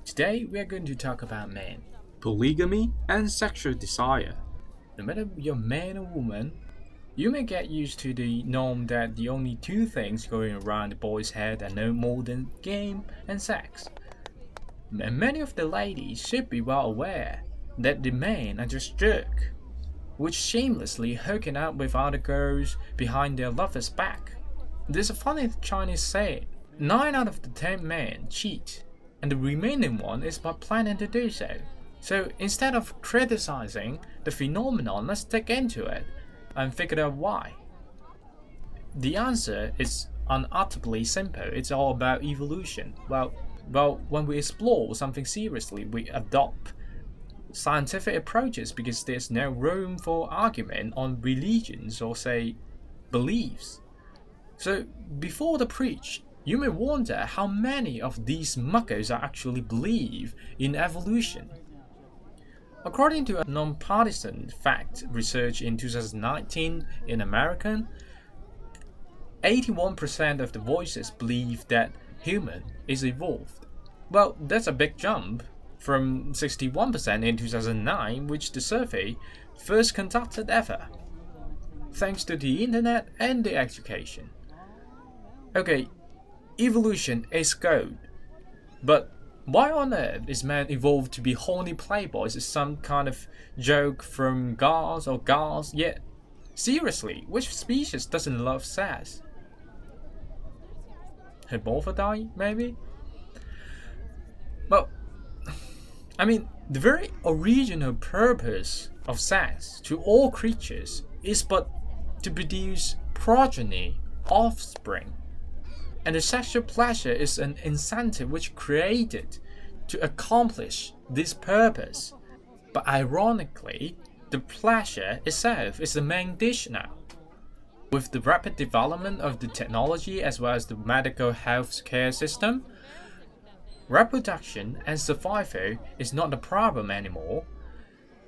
Today we are going to talk about men. Polygamy and sexual desire. No matter you're man or woman, you may get used to the norm that the only two things going around the boy's head are no more than game and sex. And many of the ladies should be well aware that the men are just jerks, which shamelessly hooking up with other girls behind their lover's back. There's a funny Chinese saying, 9 out of the 10 men cheat, and the remaining one is by planning to do so. So instead of criticizing the phenomenon, let's dig into it and figure out why. The answer is unutterably simple. It's all about evolution. Well, when we explore something seriously, we adopt scientific approaches because there's no room for argument on religions or, say, beliefs. So before the preach, you may wonder how many of these muckers actually believe in evolution. According to a non-partisan fact research in 2019 in American, 81% of the voices believe that human is evolved. Well, that's a big jump from 61% in 2009, which the survey first conducted ever, thanks to the internet and the education. Okay, evolution is good, but why on earth is man evolved to be horny playboys? Is some kind of joke from girls or girls? Yet, seriously, which species doesn't love sex? Hermaphrodite, maybe? Well, the very original purpose of sex to all creatures is but to produce progeny, offspring. And the sexual pleasure is an incentive which created to accomplish this purpose. But ironically, the pleasure itself is the main dish now. With the rapid development of the technology as well as the medical health care system, reproduction and survival is not a problem anymore.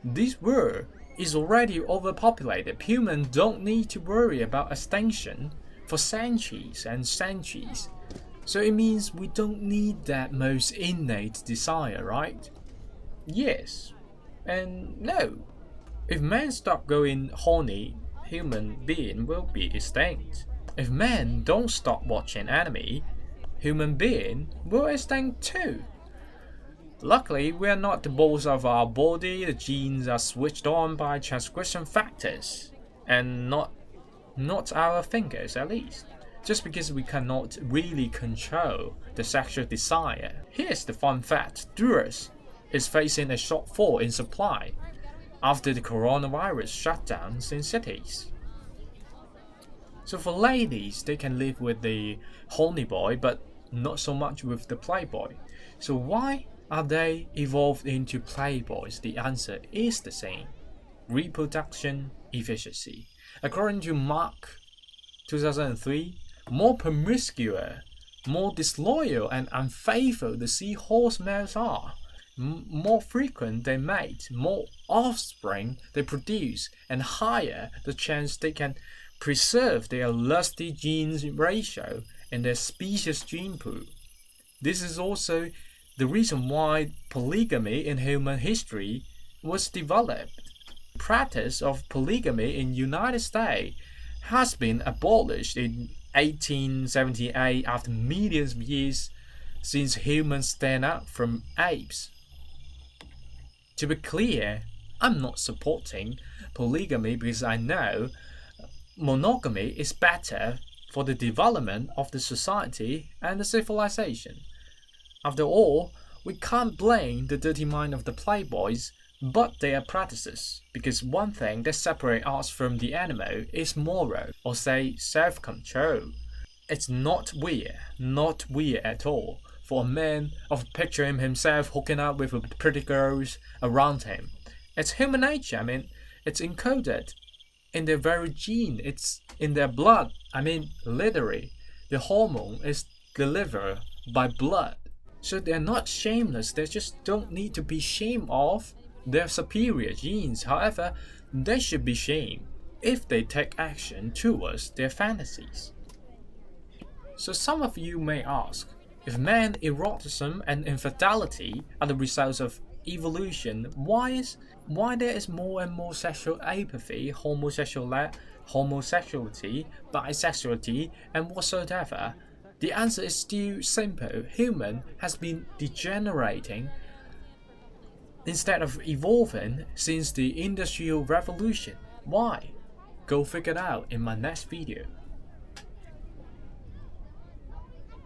This world is already overpopulated. Humans don't need to worry about extinction for centuries and centuries. So it means we don't need that most innate desire, right? Yes and no. If men stop going horny, human being will be extinct. If men don't stop watching anime, human being will extinct too. Luckily, we are not the boss of our body. The genes are switched on by transcription factors, and not our fingers at least. Just because we cannot really control the sexual desire. Here's the fun fact: Duras is facing a shortfall in supply after the coronavirus shutdowns in cities. So for ladies, they can live with the horny boy, but not so much with the playboy. So why are they evolved into playboys? The answer is the same: reproduction efficiency. According to Mark 2003, more promiscuous, more disloyal and unfaithful the seahorse males are, more frequent they mate, more offspring they produce, and higher the chance they can preserve their lusty genes ratio in their species gene pool. This is also the reason why polygamy in human history was developed. The practice of polygamy in the United States has been abolished in 1878 after millions of years since humans stand out from apes. To be clear, I'm not supporting polygamy because I know monogamy is better for the development of the society and the civilization. After all, we can't blame the dirty mind of the playboys, but their practices, because one thing that separates us from the animal is moral, or say self-control. It's not weird at all, for a man of picturing himself hooking up with pretty girls around him. It's human nature. It's encoded in their very gene. It's in their blood. Literally, the hormone is delivered by blood. So they're not shameless. They just don't need to be shamed of their superior genes. However, they should be shamed if they take action towards their fantasies. So some of you may ask, If man erotism and infidelity are the results of evolution, why there is more and more sexual apathy, homosexuality, bisexuality, and whatsoever? The answer is still simple. Human has been degenerating instead of evolving since the Industrial Revolution. Why? Go figure it out in my next video.